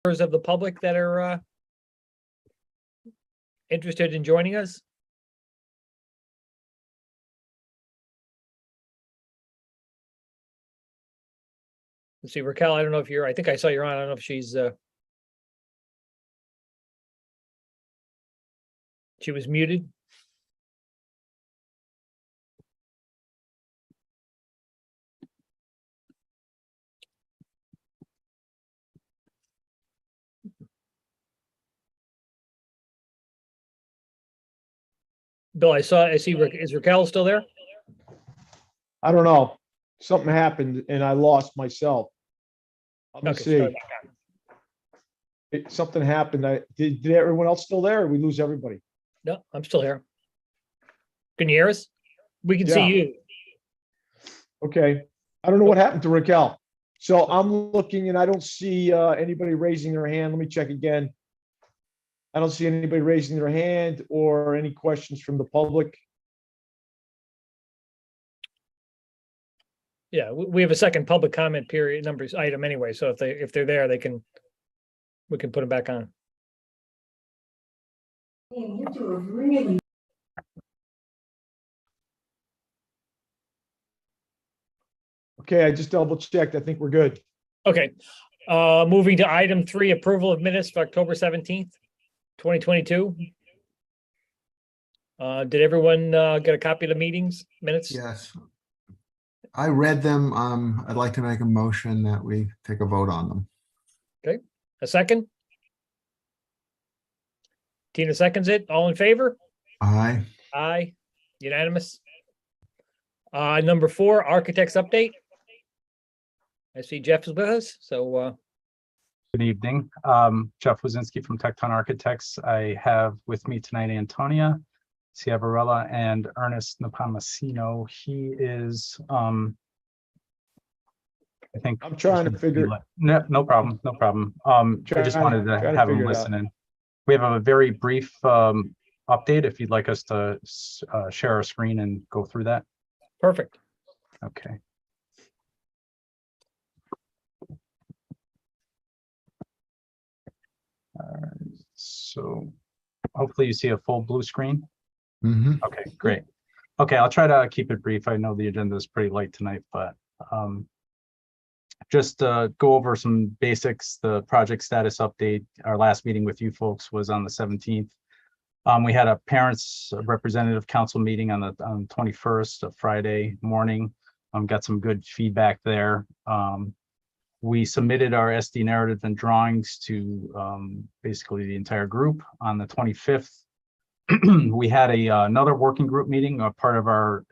members of the public that are interested in joining us? Let's see, Raquel, I don't know if I think I saw you're on. I don't know if she was muted. Bill, I see, is Raquel still there? I don't know. Something happened and I lost myself. Let me Okay, sorry see. about that. Something happened. Did everyone else still there or we lose everybody? No, I'm still here. Can you hear us? We can see Yeah. you. Okay. I don't know what happened to Raquel. So I'm looking and I don't see anybody raising their hand. Let me check again. I don't see anybody raising their hand or any questions from the public. Yeah, we have a second public comment period numbers item anyway, so if they're there, we can put them back on. Okay, I just double checked. I think we're good. Okay, moving to item 3, approval of minutes for October 17th, 2022. Did everyone get a copy of the meetings minutes? Yes. I read them. I'd like to make a motion that we take a vote on them. A second? Tina seconds it. All in favor? Aye. Aye. Unanimous. Number 4, architects update. I see Jeff is with us, so Good evening. Jeff Wazinski from Tecton Architects. I have with me tonight Antonia Ciavarella and Ernest Napomasino. He is, I think. I'm trying to figure. No problem, no problem. I just wanted to have him listen in. We have a very brief update if you'd like us to share our screen and go through that. perfect. Okay. So hopefully you see a full blue screen. Mhm. Okay, great. Okay, I'll try to keep it brief. I know the agenda is pretty light tonight, but just go over some basics. The project status update. Our last meeting with you folks was on the 17th. We had a parents representative council meeting on the 21st, of Friday morning. Got some good feedback there. We submitted our SD narrative and drawings to basically the entire group on the 25th. We had another working group meeting, a part of our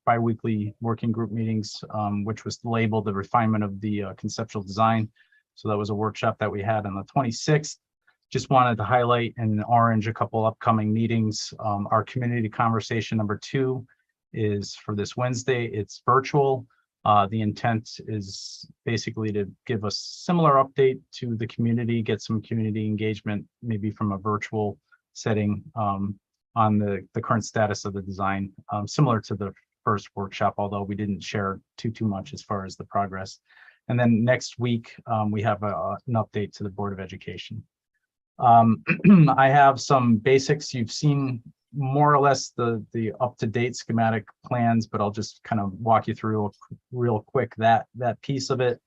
bi-weekly working group meetings, which was labeled the refinement of the conceptual design. So that was a workshop that we had on the 26th. Just wanted to highlight in orange a couple upcoming meetings. Our community conversation number 2 is for this Wednesday. It's virtual. The intent is basically to give a similar update to the community, get some community engagement, maybe from a virtual setting on the current status of the design, similar to the first workshop, although we didn't share too much as far as the progress. And then next week, we have an update to the Board of Education. I have some basics. You've seen more or less the up-to-date schematic plans, but I'll just kind of walk you through real quick that piece of it.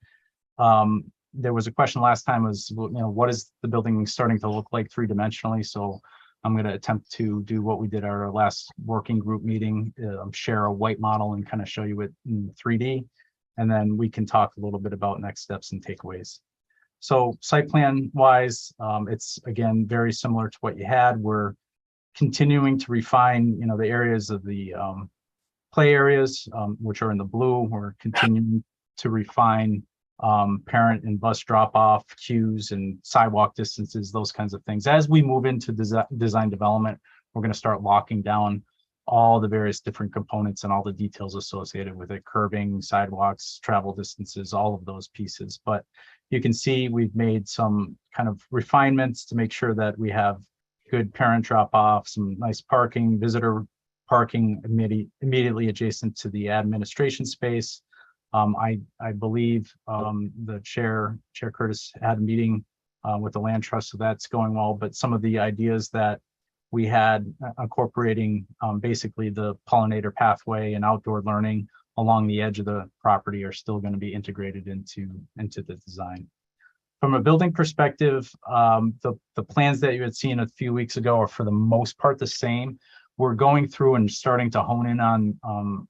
There was a question last time was, what is the building starting to look like 3-dimensionally? So I'm going to attempt to do what we did our last working group meeting, share a white model and kind of show you it in 3D. And then we can talk a little bit about next steps and takeaways. So site plan wise, it's again, very similar to what you had. We're continuing to refine, the areas of the play areas, which are in the blue. We're continuing to refine parent and bus drop-off queues and sidewalk distances, those kinds of things. As we move into design development, we're going to start locking down all the various different components and all the details associated with it, curbing, sidewalks, travel distances, all of those pieces. But you can see we've made some kind of refinements to make sure that we have good parent drop-off, some nice parking, visitor parking immediately adjacent to the administration space. I believe the Chair Curtis had a meeting with the land trust, so that's going well. But some of the ideas that we had incorporating basically the pollinator pathway and outdoor learning along the edge of the property are still going to be integrated into the design. From a building perspective, the plans that you had seen a few weeks ago are for the most part the same. We're going through and starting to hone in on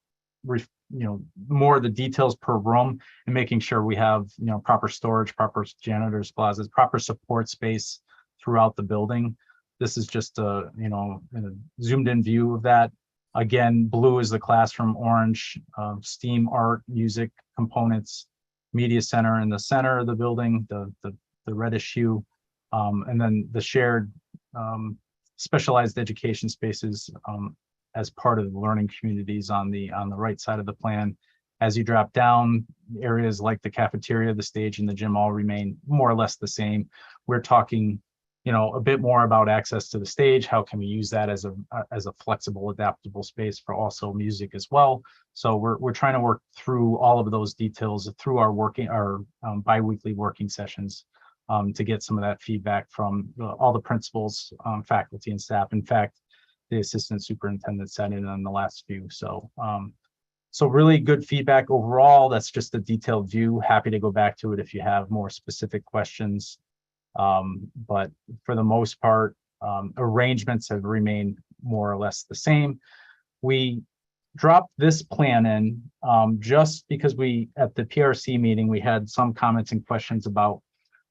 more of the details per room and making sure we have proper storage, proper janitors closets, proper support space throughout the building. This is just a zoomed in view of that. Again, blue is the classroom, orange, STEAM, art, music components, media center in the center of the building, the reddish hue, and then the shared specialized education spaces as part of the learning communities on the right side of the plan. As you drop down, areas like the cafeteria, the stage, and the gym all remain more or less the same. We're talking a bit more about access to the stage. How can we use that as a flexible, adaptable space for also music as well? So we're trying to work through all of those details through our bi-weekly working sessions to get some of that feedback from all the principals, faculty, and staff. In fact, the assistant superintendent sat in on the last few. So really good feedback overall. That's just a detailed view. Happy to go back to it if you have more specific questions. But for the most part, arrangements have remained more or less the same. We dropped this plan in just because at the PRC meeting, we had some comments and questions about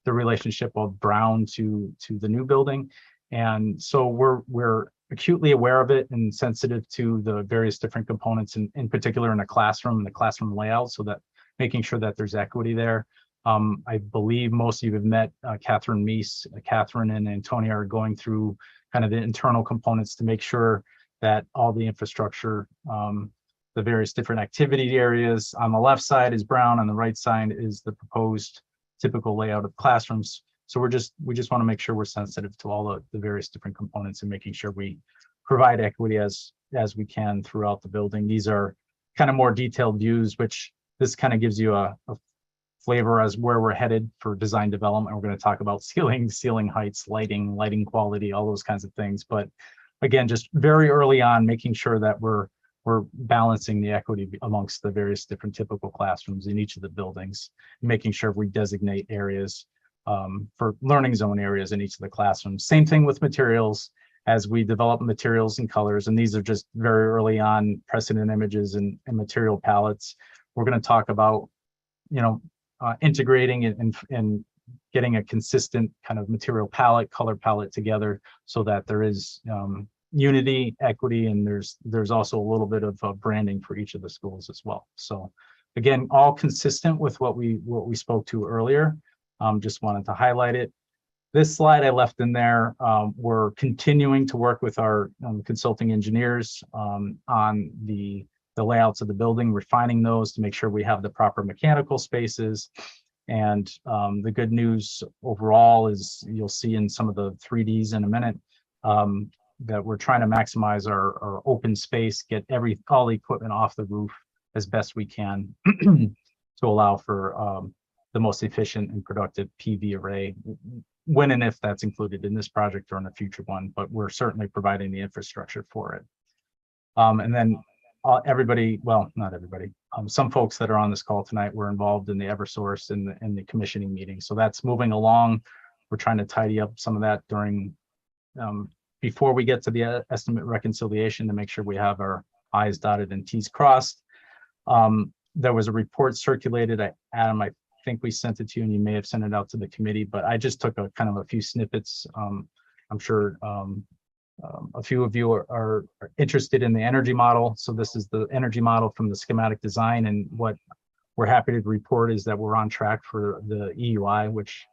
the relationship of Brown to the new building. And so we're acutely aware of it and sensitive to the various different components, in particular in the classroom layout, so that making sure that there's equity there. I believe most of you have met Catherine Meese. Catherine and Antonia are going through kind of the internal components to make sure that all the infrastructure, the various different activity areas on the left side is Brown, on the right side is the proposed typical layout of classrooms. So we just want to make sure we're sensitive to all the various different components and making sure we provide equity as we can throughout the building. These are kind of more detailed views, which this kind of gives you a flavor as where we're headed for design development. We're going to talk about ceiling heights, lighting quality, all those kinds of things. But again, just very early on, making sure that we're balancing the equity amongst the various different typical classrooms in each of the buildings, making sure we designate areas for learning zone areas in each of the classrooms. Same thing with materials as we develop materials and colors. And these are just very early on precedent images and material palettes. We're going to talk about, integrating and getting a consistent kind of material palette, color palette together so that there is unity, equity, and there's also a little bit of branding for each of the schools as well. So again, all consistent with what we spoke to earlier. Just wanted to highlight it. This slide I left in there. We're continuing to work with our consulting engineers on the layouts of the building, refining those to make sure we have the proper mechanical spaces. And the good news overall is you'll see in some of the 3Ds in a minute that we're trying to maximize our open space, get all the equipment off the roof as best we can to allow for the most efficient and productive PV array, when and if that's included in this project or in a future one, but we're certainly providing the infrastructure for it. And then everybody, well, not everybody, some folks that are on this call tonight were involved in the Eversource and the commissioning meeting. So that's moving along. We're trying to tidy up some of that during, before we get to the estimate reconciliation to make sure we have our I's dotted and T's crossed. There was a report circulated. Adam, I think we sent it to you and you may have sent it out to the committee, but I just took a few snippets. I'm sure a few of you are interested in the energy model. So this is the energy model from the schematic design, and what we're happy to report is that we're on track for the EUI, which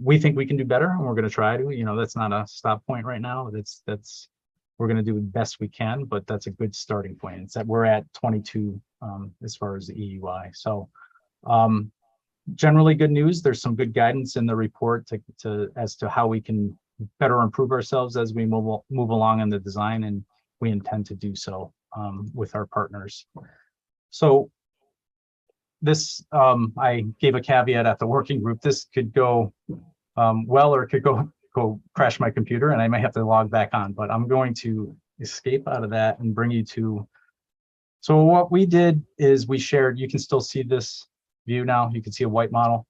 we think we can do better, and we're going to try to. That's not a stop point right now. We're going to do the best we can, but that's a good starting point. It's that we're at 22 as far as the EUI. So generally good news. There's some good guidance in the report as to how we can better improve ourselves as we move along in the design, and we intend to do so with our partners. So this, I gave a caveat at the working group. This could go well, or it could go crash my computer and I may have to log back on, but I'm going to escape out of that and bring you to. So what we did is we shared, you can still see this view now. You can see a white model,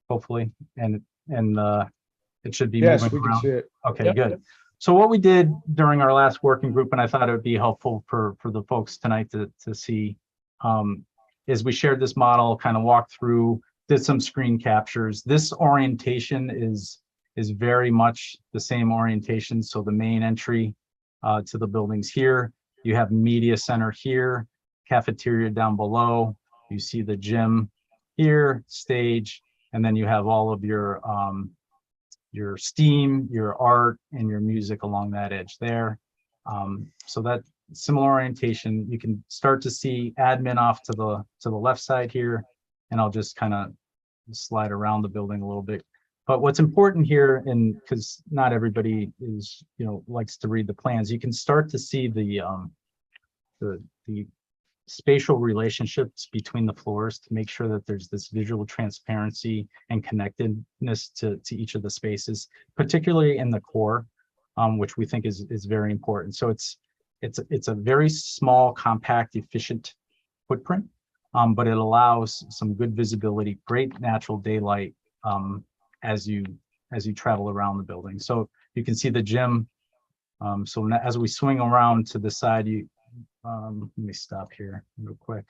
hopefully, and it should be Yes, moving we can around. see it. Okay, Yep. good. So what we did during our last working group, and I thought it would be helpful for the folks tonight to see, is we shared this model, kind of walked through, did some screen captures. This orientation is very much the same orientation. So the main entry to the buildings here, you have media center here, cafeteria down below. You see the gym here, stage, and then you have all of your STEAM, your art, and your music along that edge there. So that similar orientation, you can start to see admin off to the left side here, and I'll just kind of slide around the building a little bit. But what's important here, and because not everybody is, likes to read the plans, you can start to see the spatial relationships between the floors to make sure that there's this visual transparency and connectedness to each of the spaces, particularly in the core, which we think is very important. So it's a very small, compact, efficient footprint, but it allows some good visibility, great natural daylight as you travel around the building. So you can see the gym. So as we swing around to the side, let me stop here real quick.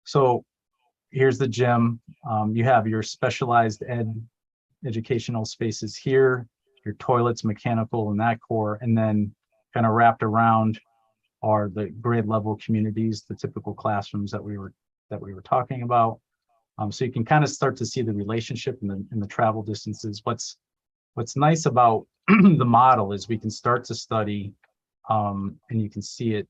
So here's the gym. You have your specialized educational spaces here, your toilets, mechanical, and that core, and then kind of wrapped around are the grade level communities, the typical classrooms that we were talking about. So you can kind of start to see the relationship in the travel distances. What's nice about the model is we can start to study, and you can see it.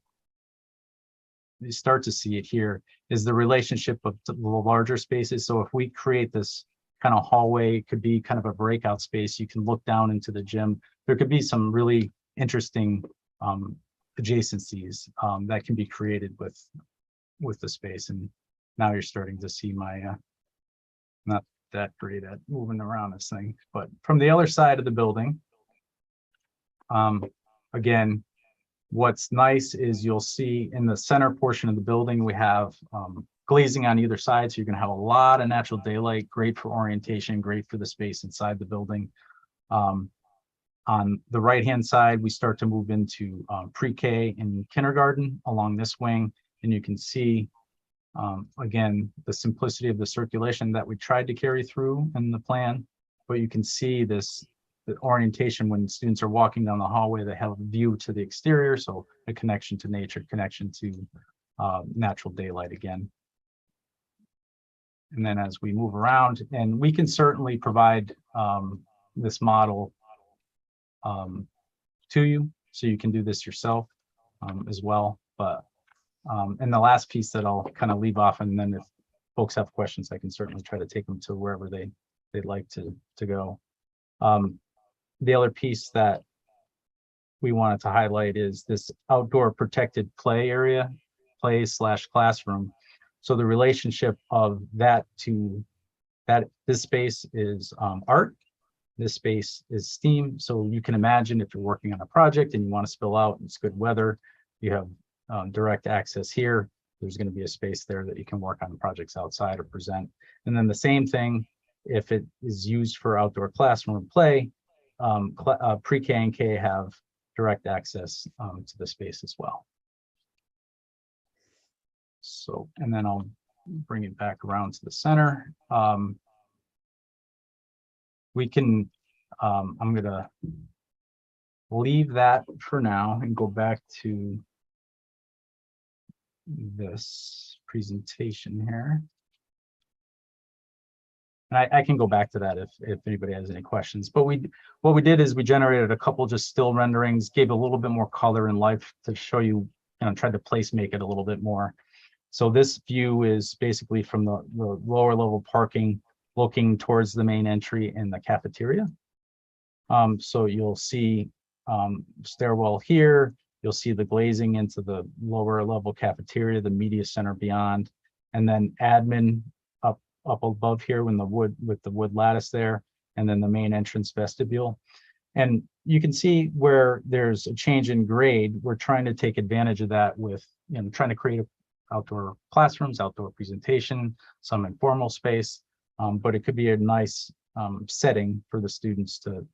You start to see it here is the relationship of the larger spaces. So if we create this kind of hallway, it could be kind of a breakout space. You can look down into the gym. There could be some really interesting adjacencies that can be created with the space. And now you're starting to see my not that great at moving around this thing, but from the other side of the building, again, what's nice is you'll see in the center portion of the building, we have glazing on either side. So you're gonna have a lot of natural daylight, great for orientation, great for the space inside the building. On the right-hand side, we start to move into pre-K and kindergarten along this wing. And you can see, again, the simplicity of the circulation that we tried to carry through in the plan, but you can see the orientation when students are walking down the hallway, they have a view to the exterior. So a connection to nature, connection to natural daylight again. And then as we move around, and we can certainly provide this model to you, so you can do this yourself as well. But and the last piece that I'll kind of leave off, and then if folks have questions, I can certainly try to take them to wherever they'd like to go. The other piece that we wanted to highlight is this outdoor protected play area, play/classroom. So the relationship of that to that, this space is art, this space is STEAM. So you can imagine if you're working on a project and you want to spill out, it's good weather, you have direct access here. There's going to be a space there that you can work on projects outside or present. And then the same thing, if it is used for outdoor classroom play, pre-K and K have direct access to the space as well. So, and then I'll bring it back around to the center. We can, I'm gonna leave that for now and go back to this presentation here. And I can go back to that if anybody has any questions. But what we did is we generated a couple just still renderings, gave a little bit more color and life to show you, tried to place make it a little bit more. So this view is basically from the lower level parking, looking towards the main entry in the cafeteria. So you'll see stairwell here. You'll see the glazing into the lower level cafeteria, the media center beyond, and then admin up above here in the wood with the wood lattice there, and then the main entrance vestibule. And you can see where there's a change in grade. We're trying to take advantage of that with, trying to create outdoor classrooms, outdoor presentation, some informal space. But it could be a nice setting for the students to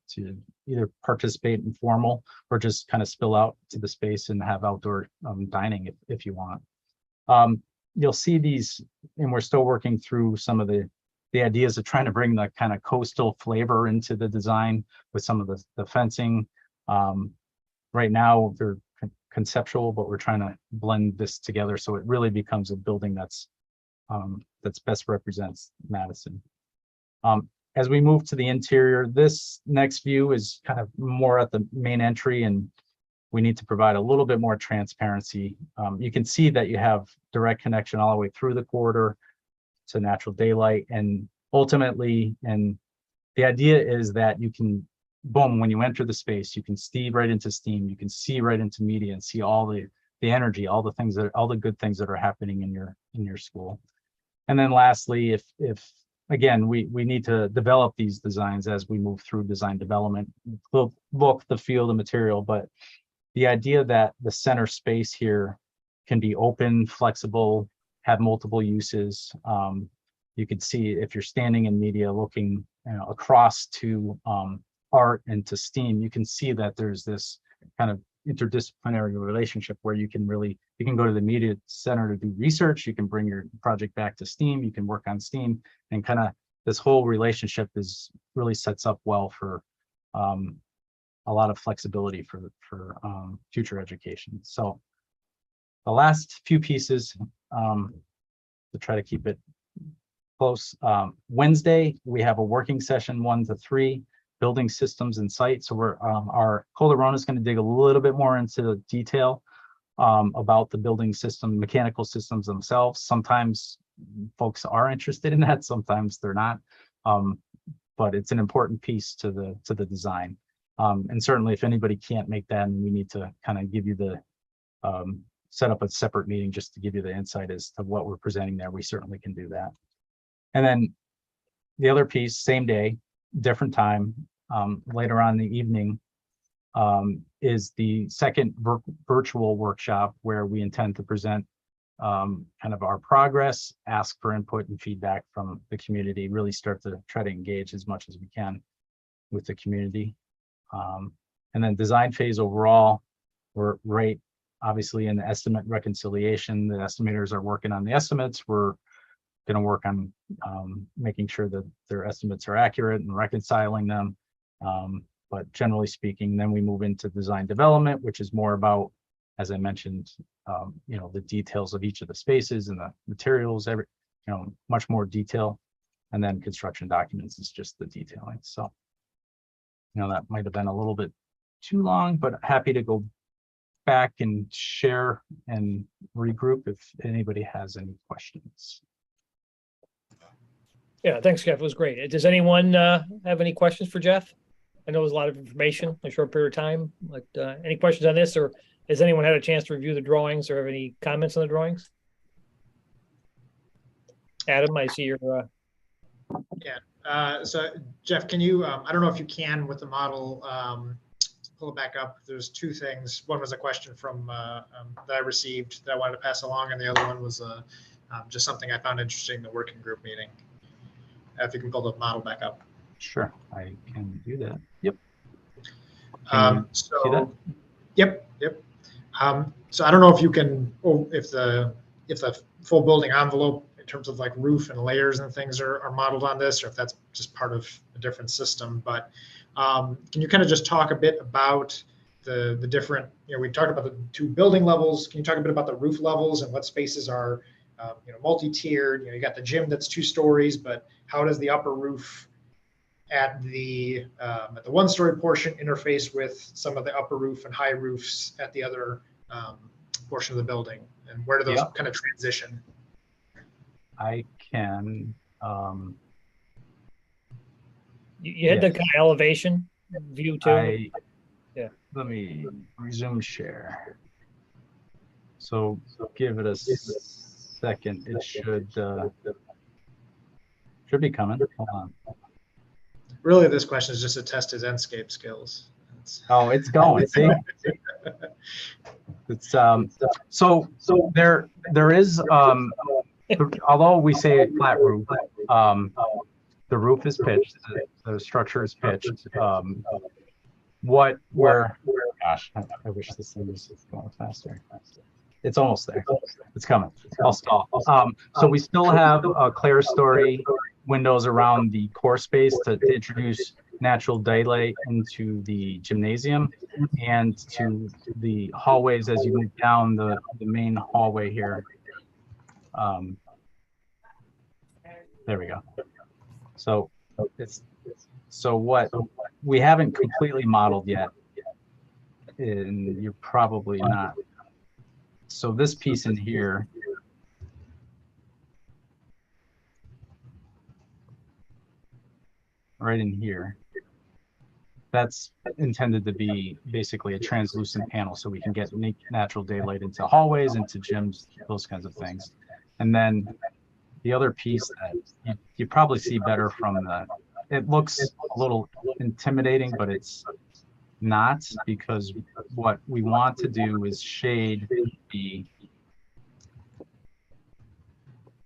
either participate in formal or just kind of spill out to the space and have outdoor dining if you want. You'll see these, and we're still working through some of the ideas of trying to bring the kind of coastal flavor into the design with some of the fencing. Right now they're conceptual, but we're trying to blend this together so it really becomes a building that's best represents Madison. As we move to the interior, this next view is kind of more at the main entry, and we need to provide a little bit more transparency. You can see that you have direct connection all the way through the corridor to natural daylight, and ultimately, and the idea is that you can, boom, when you enter the space, you can see right into STEAM, you can see right into media and see all the energy, all the good things that are happening in your school. And then lastly, if again, we need to develop these designs as we move through design development, the look, the feel, the material, but the idea that the center space here can be open, flexible, have multiple uses. You can see if you're standing in media looking across to art and to STEAM, you can see that there's this kind of interdisciplinary relationship where you can go to the media center to do research, you can bring your project back to STEAM, you can work on STEAM, and kind of this whole relationship really sets up well for a lot of flexibility for future education. So the last few pieces, to try to keep it close. Wednesday, we have a working session 1 to 3, building systems and sites. So our Calderona is going to dig a little bit more into the detail about the building system, mechanical systems themselves. Sometimes folks are interested in that, sometimes they're not. But it's an important piece to the design. And certainly if anybody can't make that, and we need to kind of give you the set up a separate meeting just to give you the insight as to what we're presenting there, we certainly can do that. And then the other piece, same day, different time, later on in the evening, is the second virtual workshop where we intend to present kind of our progress, ask for input and feedback from the community, really start to try to engage as much as we can with the community. And then design phase overall, we're right obviously in the estimate reconciliation. The estimators are working on the estimates. We're going to work on making sure that their estimates are accurate and reconciling them. But generally speaking, then we move into design development, which is more about, as I mentioned, the details of each of the spaces and the materials, much more detail. And then construction documents is just the detailing. So, that might have been a little bit too long, but happy to go back and share and regroup if anybody has any questions. Yeah, thanks, Jeff. It was great. Does anyone have any questions for Jeff? I know it was a lot of information in a short period of time. Like, any questions on this, or has anyone had a chance to review the drawings or have any comments on the drawings? Adam, I see your. So Jeff, can you, I don't know if you can with the model, pull it back up. There's two things. One was a question from that I received that I wanted to pass along, and the other one was just something I found interesting in the working group meeting. If you can pull the model back up. Sure, I can do that. Yep. So, yep. So I don't know if you can, if the full building envelope in terms of like roof and layers and things are modeled on this, or if that's just part of a different system. But can you kind of just talk a bit about the different, we talked about the 2 building levels. Can you talk a bit about the roof levels and what spaces are, multi-tiered? You got the gym that's 2 stories, but how does the upper roof at the 1-story portion interface with some of the upper roof and high roofs at the other portion of the building, and where do those kind of transition? I can. You had the kind of elevation view too. Let me resume share. So give it a second. It should. Should be coming. Hold on. Really, this question is just to test his Enscape skills. Oh, it's going. See, it's so there is although we say a flat roof, the roof is pitched, the structure is pitched. Gosh, I wish this thing was going faster. It's almost there. It's coming. I'll stall. So we still have clerestory windows around the core space to introduce natural daylight into the gymnasium and to the hallways as you move down the main hallway here. There we go. So what we haven't completely modeled yet, and you're probably not. So this piece in here, right in here, that's intended to be basically a translucent panel so we can get natural daylight into hallways, into gyms, those kinds of things. And then the other piece that you probably see better from it looks a little intimidating, but it's not, because what we want to do is shade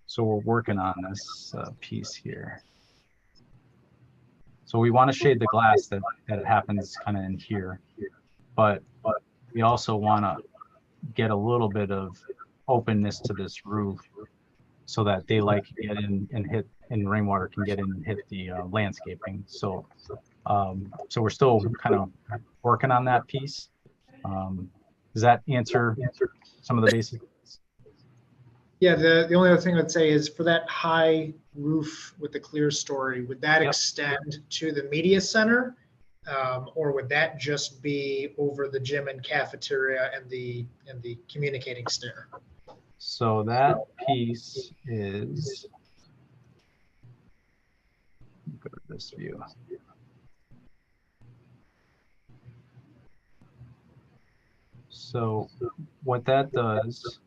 so we're working on this piece here. So we want to shade the glass that happens kind of in here, but we also want to get a little bit of openness to this roof so that daylight can get in and hit, and rainwater can get in and hit the landscaping. So we're still kind of working on that piece. Does that answer some of the basics? Yeah, the only other thing I'd say is for that high roof with the clerestory, would that extend to the media center? Or would that just be over the gym and cafeteria and the communicating stair? So that piece is, go to this view. So what that does,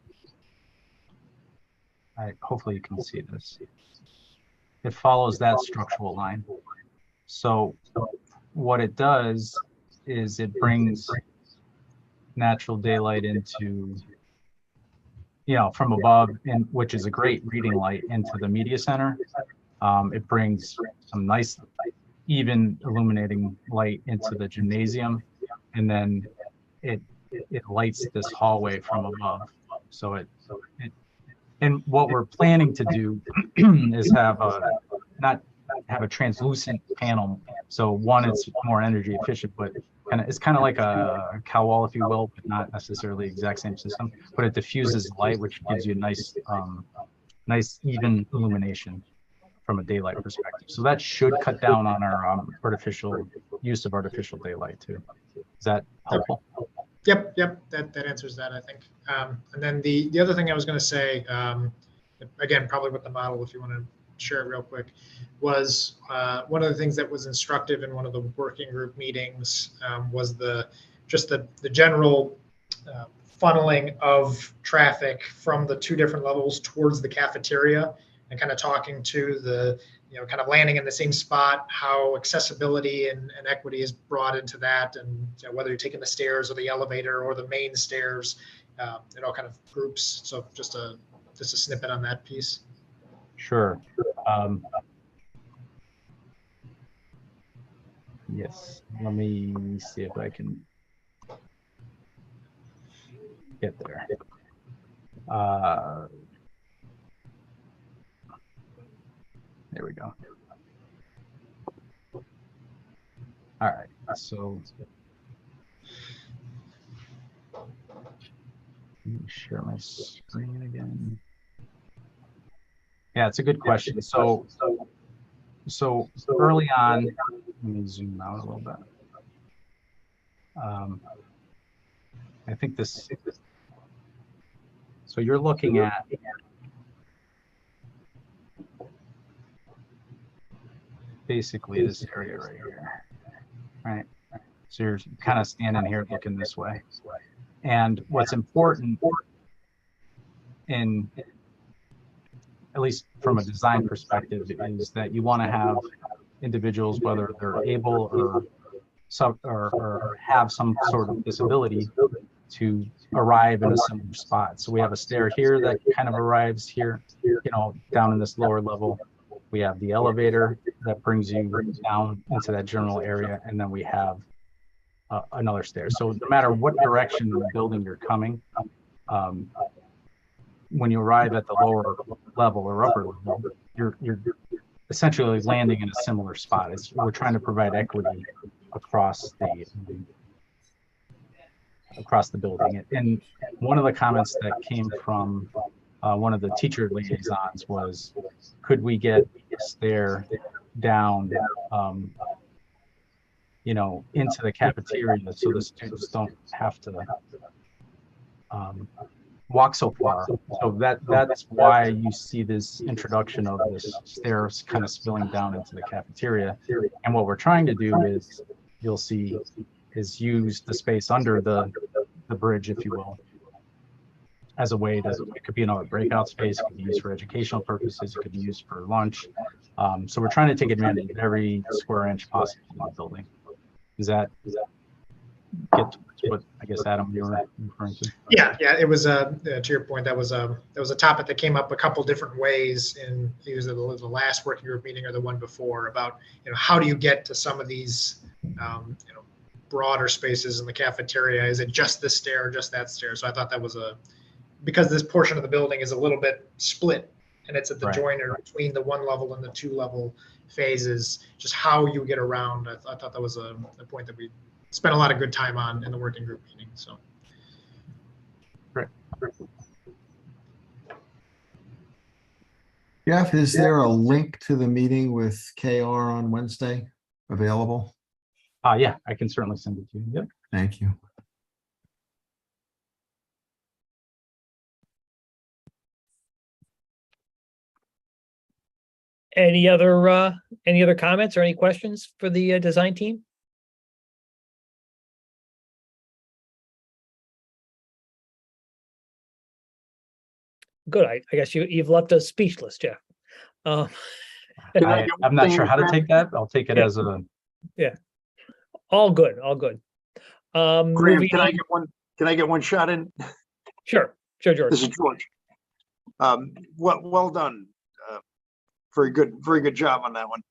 hopefully you can see this. It follows that structural line. So what it does is it brings natural daylight into, from above, and which is a great reading light, into the media center. It brings some nice, even illuminating light into the gymnasium, and then it lights this hallway from above. So and what we're planning to do is not have a translucent panel. So one, it's more energy efficient, but it's kind of like a cow wall, if you will, but not necessarily the exact same system. But it diffuses light, which gives you a nice, nice even illumination from a daylight perspective. So that should cut down on our use of artificial daylight too. Is that helpful? Yep, that answers that, I think. And then the other thing I was going to say, again, probably with the model, if you want to share it real quick, was one of the things that was instructive in one of the working group meetings was the general funneling of traffic from the two different levels towards the cafeteria, and kind of talking to the, kind of landing in the same spot, how accessibility and equity is brought into that, and whether you're taking the stairs or the elevator or the main stairs, it all kind of groups. So just a snippet on that piece. Sure. Yes, let me see if I can get there. There we go. All right, so let me share my screen again. Yeah, it's a good question. So early on, let me zoom out a little bit. I think this, so you're looking at basically this area right here, right? So you're kind of standing here looking this way. And what's important in at least from a design perspective, is that you want to have individuals, whether they're able or have some sort of disability, to arrive in a similar spot. So we have a stair here that kind of arrives here, down in this lower level. We have the elevator that brings you down into that general area, and then we have another stair. So no matter what direction in the building you're coming, when you arrive at the lower level or upper level, you're essentially landing in a similar spot. We're trying to provide equity across the building. And one of the comments that came from one of the teacher liaisons was, could we get a stair down, into the cafeteria so the students don't have to walk so far. So that's why you see this introduction of this stairs kind of spilling down into the cafeteria. And what we're trying to do is, you'll see, is use the space under the bridge, if you will, as a way to, it could be another breakout space, it could be used for educational purposes, it could be used for lunch. So we're trying to take advantage of every square inch possible in the building. Does that get to what, I guess, Adam, you were referring to? Yeah, it was to your point, that was a topic that came up a couple different ways in either the last working group meeting or the one before, about how do you get to some of these broader spaces in the cafeteria? Is it just this stair or just that stair? So I thought that was because this portion of the building is a little bit split, and it's at the joiner between the 1 level and the 2 level phases, just how you get around. I thought that was a point that we spent a lot of good time on in the working group meeting. So. Right. Jeff, is there a link to the meeting with KR on Wednesday available? Yeah, I can certainly send it to you. Yep. Thank you. Any other comments or any questions for the design team? Good. I guess you've left us speechless, Jeff. Can I get I'm one not sure thing, how to Jeff? take that. I'll take it as a. All good. Graham, Moving can I on. get one? Can I get one shot in? Sure, George. This is George. Well done. Very good job on that one.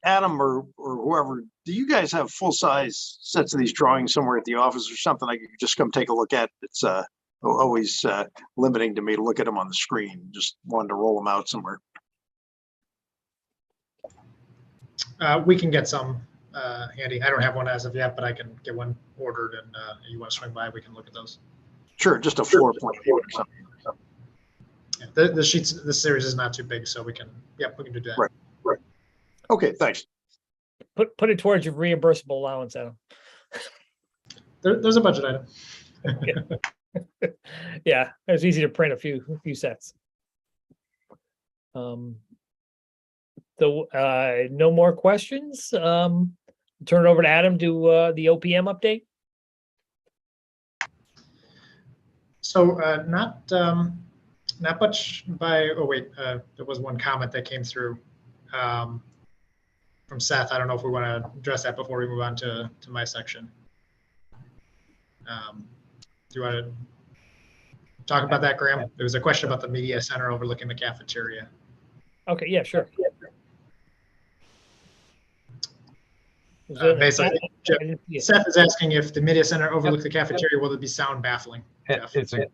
Adam or whoever, do you guys have full size sets of these drawings somewhere at the office or something I could just come take a look at? It's always limiting to me to look at them on the screen. Just wanted to roll them out somewhere. We can get some handy. I don't have one as of yet, but I can get one ordered, and you want to swing by, we can look at those. Sure, just a floor plan or something. Yeah, the sheets, this series is not too big, so we can do that. Right. Okay, thanks. Put it towards your reimbursable allowance, Adam. There's a budget item. Yeah, it's easy to print a few sets. So no more questions. Turn it over to Adam to the OPM update. So not much by. Oh wait, there was one comment that came through from Seth. I don't know if we want to address that before we move on to my section. Do you want to talk about that, Graham? There was a question about the media center overlooking the cafeteria. Okay, yeah, sure. Basically, Seth is asking if the media center overlooks the cafeteria, will it be sound baffling? Jeff? It's a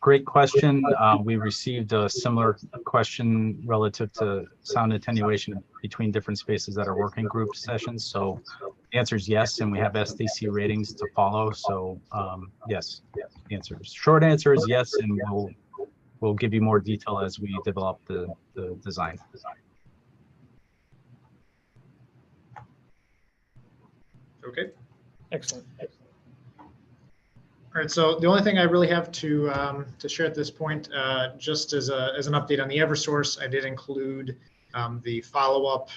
great question. We received a similar question relative to sound attenuation between different spaces that are working group sessions. So the answer is yes, and we have SDC ratings to follow. So yes, the answer is, short answer is yes, and we'll give you more detail as we develop the design. Okay. Excellent. All right, so the only thing I really have to share at this point, just as an update on the Eversource, I did include the follow-up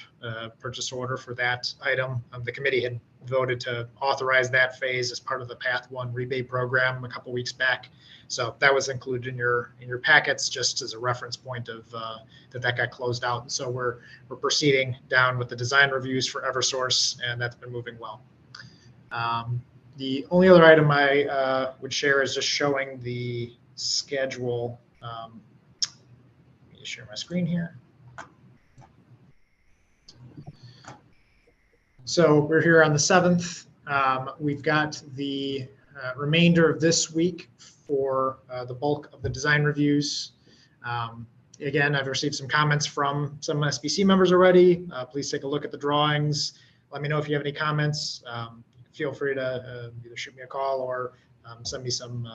purchase order for that item. The committee had voted to authorize that phase as part of the Path One rebate program a couple weeks back. So that was included in your packets, just as a reference point of that got closed out. And so we're proceeding down with the design reviews for Eversource, and that's been moving well. The only other item I would share is just showing the schedule. Let me share my screen here. So we're here on the 7th. We've got the remainder of this week for the bulk of the design reviews. Again, I've received some comments from some SBC members already. Please take a look at the drawings. Let me know if you have any comments. Feel free to either shoot me a call or send me some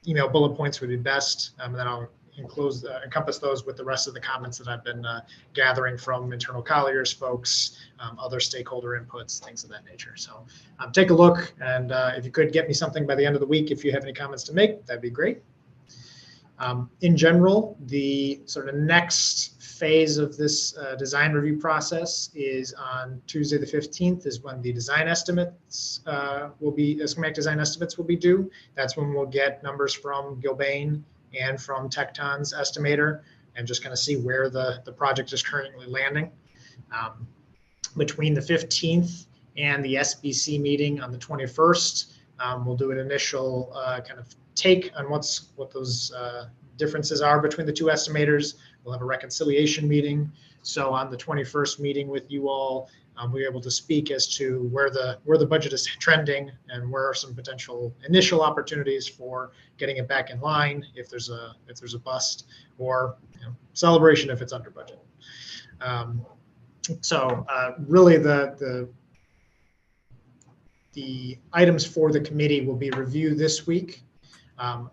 email bullet points would be best. And then I'll encompass those with the rest of the comments that I've been gathering from internal Colliers folks, other stakeholder inputs, things of that nature. So take a look, and if you could get me something by the end of the week, if you have any comments to make, that'd be great. In general, the sort of next phase of this design review process is on Tuesday the 15th is when the design estimates schematic design estimates will be due. That's when we'll get numbers from Gilbane and from Tecton's estimator and just kind of see where the project is currently landing. Between the 15th and the SBC meeting on the 21st, we'll do an initial kind of take on what those differences are between the two estimators. We'll have a reconciliation meeting. So on the 21st meeting with you all, we're able to speak as to where the budget is trending and where are some potential initial opportunities for getting it back in line if there's a bust, or celebration if it's under budget. So really the items for the committee will be reviewed this week,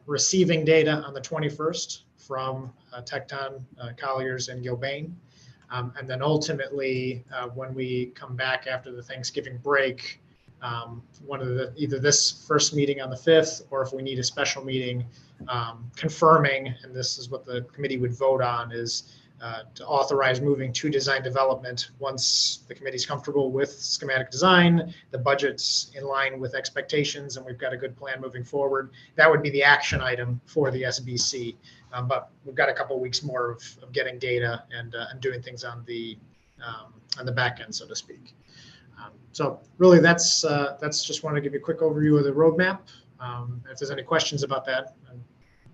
receiving data on the 21st from Tecton, Colliers, and Gilbane. And then ultimately, when we come back after the Thanksgiving break, either this first meeting on the 5th, or if we need a special meeting, confirming, and this is what the committee would vote on, is to authorize moving to design development once the committee's comfortable with schematic design, the budget's in line with expectations, and we've got a good plan moving forward. That would be the action item for the SBC. But we've got a couple weeks more of getting data and doing things on the back end, so to speak. So really, that's just want to give you a quick overview of the roadmap. If there's any questions about that,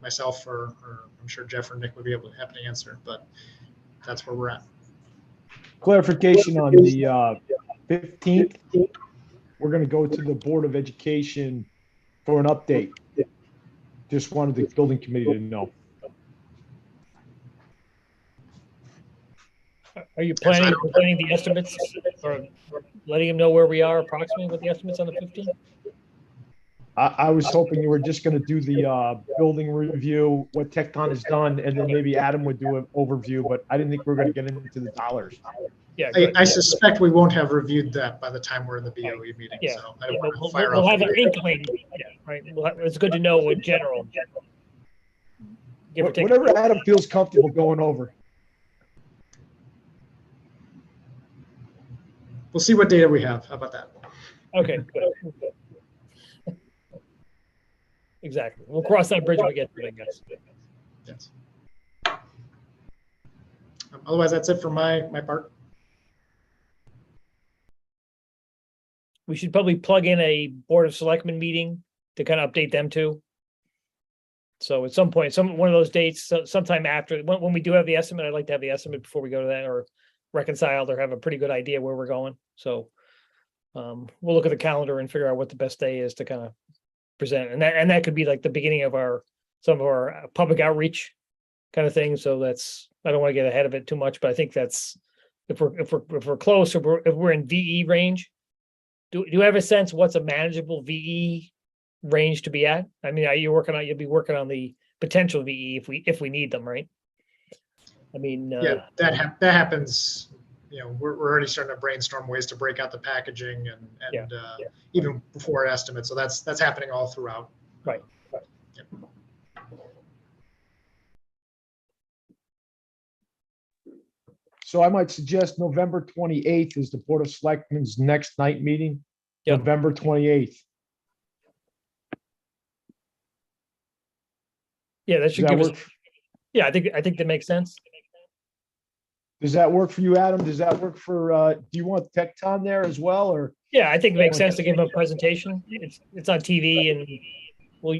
myself or I'm sure Jeff or Nick would be able to happy to answer, but that's where we're at. Clarification on the 15th, we're going to go to the Board of Education for an update. Just wanted the building committee to know. Are you planning the estimates or letting them know where we are approximately with the estimates on the 15th? I was hoping you were just going to do the building review, what Tecton has done, and then maybe Adam would do an overview, but I didn't think we were going to get into the dollars. Yeah, I suspect we won't have reviewed that by the time we're in the BOE meeting. Yeah. So I don't want to fire we'll off. have an inkling. Yeah, right. It's good to know in general. Give or take. Whatever Adam feels comfortable going over. We'll see what data we have. How about that? Okay, good. Exactly. We'll cross that bridge when we get to it, I guess. Yes. Otherwise, that's it for my part. We should probably plug in a Board of Selectmen meeting to kind of update them too. So at some point, one of those dates, sometime after, when we do have the estimate, I'd like to have the estimate before we go to that, or reconciled, or have a pretty good idea where we're going. So we'll look at the calendar and figure out what the best day is to kind of present, and that could be like the beginning of some of our public outreach kind of thing. So I don't want to get ahead of it too much, but I think that's if we're close, or if we're in VE range. Do you have a sense what's a manageable VE range to be at? I mean, you'll be working on the potential VE if we need them, right? I mean, yeah, that happens. We're already starting to brainstorm ways to break out the packaging and even before estimates. So that's happening all throughout. Right. Yep. So I might suggest November 28th is the Board of Selectmen's next night meeting. Yep. November 28th. Yeah, that Does should that give us, work? yeah, I think that makes sense. Does that work for you, Adam? Does that work for, do you want Tecton there as well, or? Yeah, I think it makes sense to give them a presentation. It's on TV and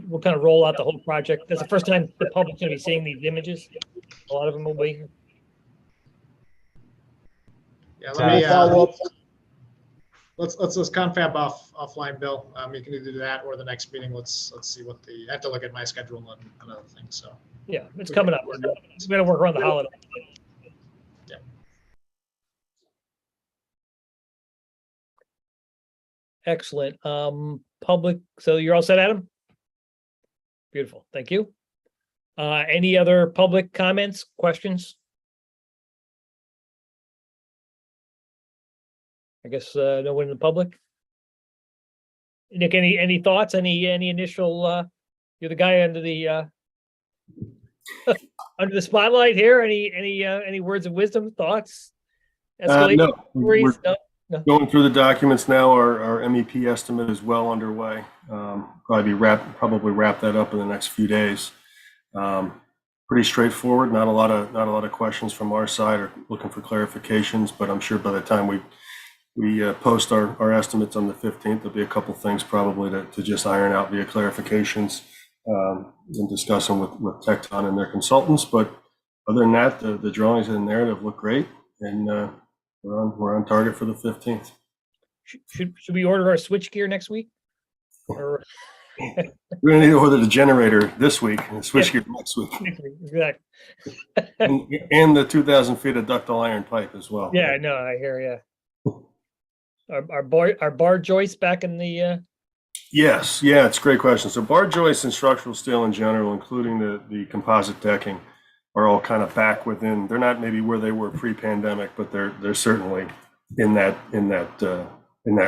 we'll kind of roll out the whole project. That's the first time the public's gonna be seeing these images. A lot of them will be. Yeah, So- let me, Follow up. let's confab offline, Bill. You can either do that or the next meeting. Let's see what I have to look at my schedule and other things, so. Yeah, it's coming up. We gotta work around the holiday. Yeah. Excellent. Public, so you're all set, Adam? Beautiful, thank you. Any other public comments, questions? I guess, no one in the public? Nick, any thoughts, any initial, you're the guy under the, under the spotlight here, any words of wisdom, thoughts? Escalate No, we're worries? No? going through the documents now. Our MEP estimate is well underway. Probably wrap that up in the next few days. Pretty straightforward. Not a lot of questions from our side or looking for clarifications, but I'm sure by the time we post our estimates on the 15th, there'll be a couple things probably to just iron out via clarifications and discuss them with Tecton and their consultants. But other than that, the drawings and narrative look great, and we're on target for the 15th. Should we order our switch gear next week? Or We're gonna need to order the generator this week and the switchgear next week, exactly. and the 2,000 feet of ductile iron pipe as well. Yeah, no, I hear you. Our bar joists back in the Yes, yeah, it's a great question. So bar joists and structural steel in general, including the composite decking, are all kind of back within. They're not maybe where they were pre-pandemic, but they're certainly in that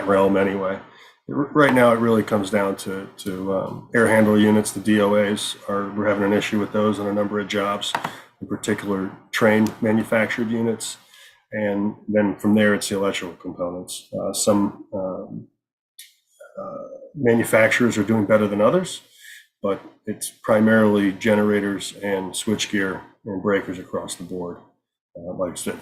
realm anyway. Right now, it really comes down to air handle units. The DOAs we're having an issue with those on a number of jobs, in particular train manufactured units, and then from there it's the electrical components. Some manufacturers are doing better than others, but it's primarily generators and switchgear and breakers across the board. Like I said,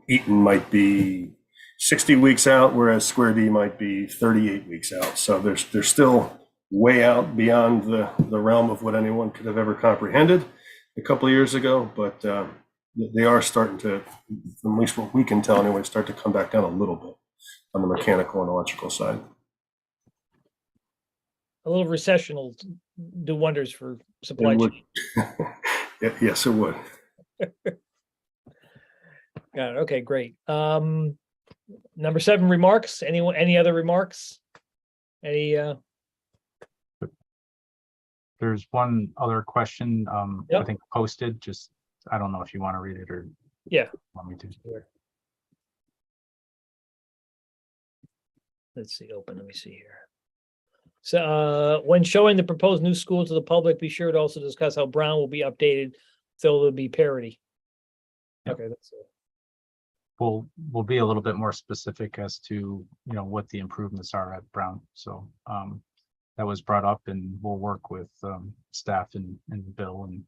Eaton might be 60 weeks out, whereas Square D might be 38 weeks out. So they're still way out beyond the realm of what anyone could have ever comprehended a couple of years ago, but they are starting to, from at least what we can tell anyway, start to come back down a little bit on the mechanical and electrical side. a little recession will do wonders for supply It would. chain. Yes, it would. Got it. Okay, great. Number 7, remarks. Any other remarks? Any There's one other question, I Yep. think posted, just, I don't know if you want to read it or. Yeah. Want me to? Let's see, open, let me see here. So, when showing the proposed new school to the public, be sure to also discuss how Brown will be updated, so there'll be parity. Yep. Okay, that's it. We'll be a little bit more specific as to, what the improvements are at Brown. So, that was brought up, and we'll work with, staff and Bill and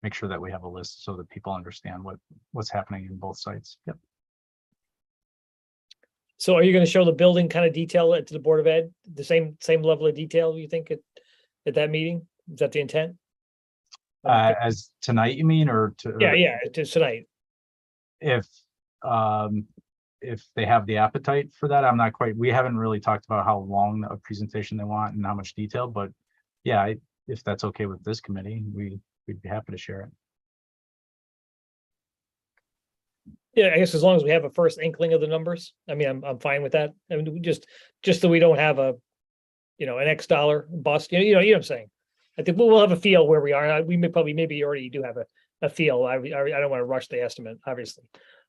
make sure that we have a list so that people understand what's happening in both sites. Yep. So are you gonna show the building kind of detail it to the Board of Ed, the same level of detail you think at that meeting? Is that the intent? As tonight, you mean, or to? Yeah, to tonight. If they have the appetite for that, I'm not quite, we haven't really talked about how long a presentation they want and how much detail, but yeah, if that's okay with this committee, we'd be happy to share it. Yeah, I guess as long as we have a first inkling of the numbers, I mean, I'm fine with that. I mean, we just so we don't have an X dollar bust, you know what I'm saying? I think we'll have a feel where we are. We maybe already do have a feel. I don't want to rush the estimate, obviously.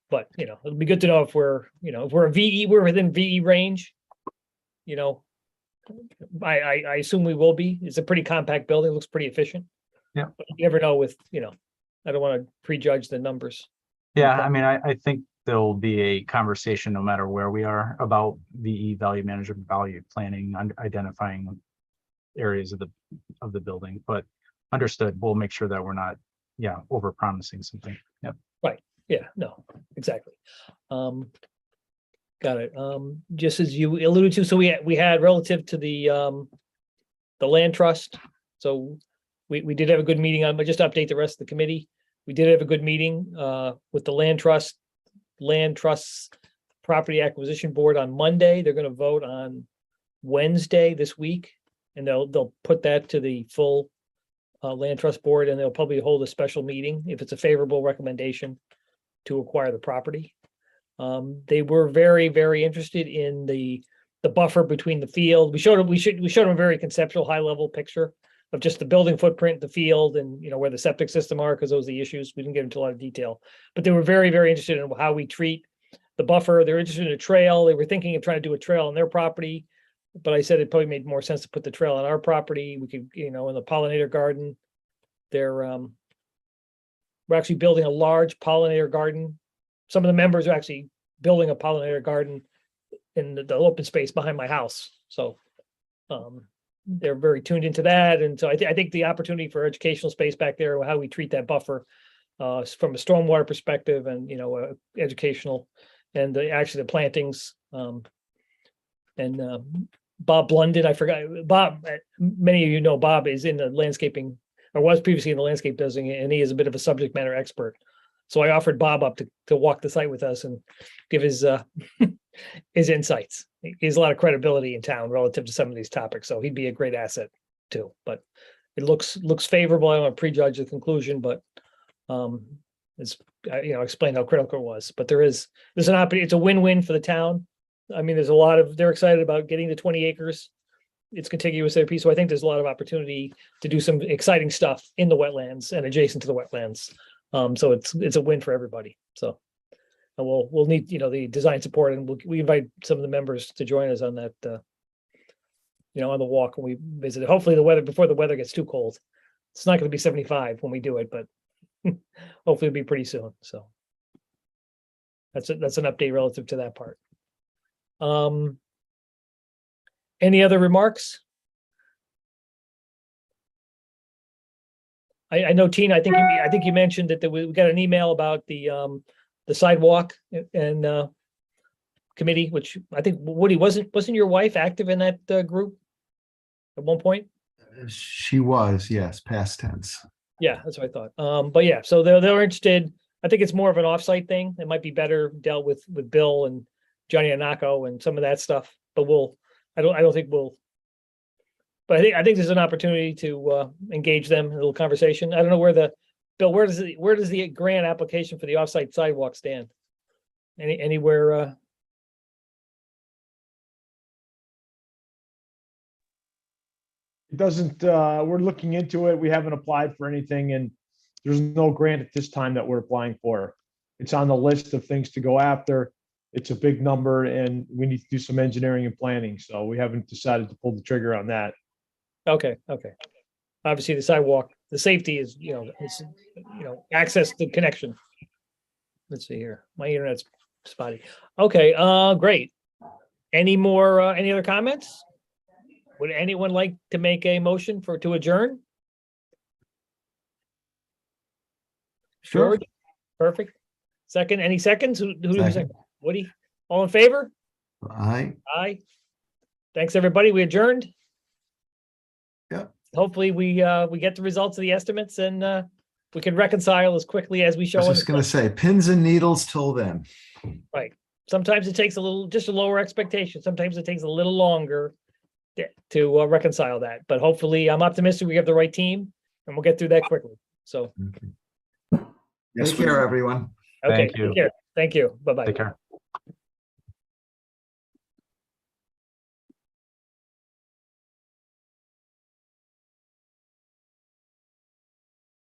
But, it'll be good to know if we're a VE, we're within VE range. I assume we will be. It's a pretty compact building, looks pretty efficient. Yeah. But you never know with, I don't want to prejudge the numbers. Yeah, I mean, I think there'll be a conversation no matter where we are about VE value management, value planning, identifying areas of the building, but understood, we'll make sure that we're not, over promising something. Yep. Yeah, no, exactly. Got it. Just as you alluded to, so we had relative to the land trust. So we did have a good meeting on, but just to update the rest of the committee. We did have a good meeting with the land trusts property acquisition board on Monday. They're gonna vote on Wednesday this week. And they'll put that to the full land trust board, and they'll probably hold a special meeting if it's a favorable recommendation to acquire the property. They were very, very interested in the buffer between the field. We showed them a very conceptual, high level picture of just the building footprint, the field, and where the septic system are, because those are the issues. We didn't get into a lot of detail, but they were very, very interested in how we treat the buffer. They're interested in a trail. They were thinking of trying to do a trail on their property, but I said it probably made more sense to put the trail on our property. We could, in the pollinator garden, we're actually building a large pollinator garden. Some of the members are actually building a pollinator garden in the open space behind my house. So they're very tuned into that. And so I think the opportunity for educational space back there, how we treat that buffer from a stormwater perspective and, educational, and actually the plantings. Bob Blunden, I forgot, Bob, many of you know Bob is in the landscaping, or was previously in the landscape business, and he is a bit of a subject matter expert. So I offered Bob up to walk the site with us and give his his insights. He has a lot of credibility in town relative to some of these topics, so he'd be a great asset too. But it looks favorable. I don't want to prejudge the conclusion, but it's explain how critical it was. But there's an opportunity. It's a win-win for the town. I mean, they're excited about getting the 20 acres. It's contiguous to their piece. So I think there's a lot of opportunity to do some exciting stuff in the wetlands and adjacent to the wetlands. So it's a win for everybody. So and we'll need, the design support, and we invite some of the members to join us on that, on the walk when we visit. Hopefully before the weather gets too cold. It's not going to be 75 when we do it, but hopefully it'll be pretty soon. So that's an update relative to that part. Any other remarks? I know, Tina, I think you mentioned that we got an email about the sidewalk and committee, which I think Woody wasn't your wife active in that group at one point? She was, yes, past tense. Yeah, that's what I thought. But yeah, so they're interested. I think it's more of an offsite thing. It might be better dealt with Bill and Johnny Anako and some of that stuff. But I don't think we'll. But I think there's an opportunity to engage them in a little conversation. I don't know where where does the grant application for the offsite sidewalk stand? Anywhere? It doesn't, we're looking into it. We haven't applied for anything, and there's no grant at this time that we're applying for. It's on the list of things to go after. It's a big number, and we need to do some engineering and planning. So we haven't decided to pull the trigger on that. Okay. Obviously, the sidewalk, the safety is, it's, access to connection. Let's see here. My internet's spotty. Okay, great. Any other comments? Would anyone like to make a motion to adjourn? Sure. George? Perfect. Second, any seconds? Who Second. second? Woody? All in favor? Aye. Aye. Thanks, everybody. We adjourned. Yep. Hopefully we get the results of the estimates and we can reconcile as quickly as we show. I was on just the gonna plan. say, pins and needles till then. Right. Sometimes it takes just a lower expectation. Sometimes it takes a little longer to reconcile that. But hopefully, I'm optimistic we have the right team and we'll get through that quickly. So, Take care, everyone. okay. Thank you. Take care. Thank you. Bye-bye. Take care.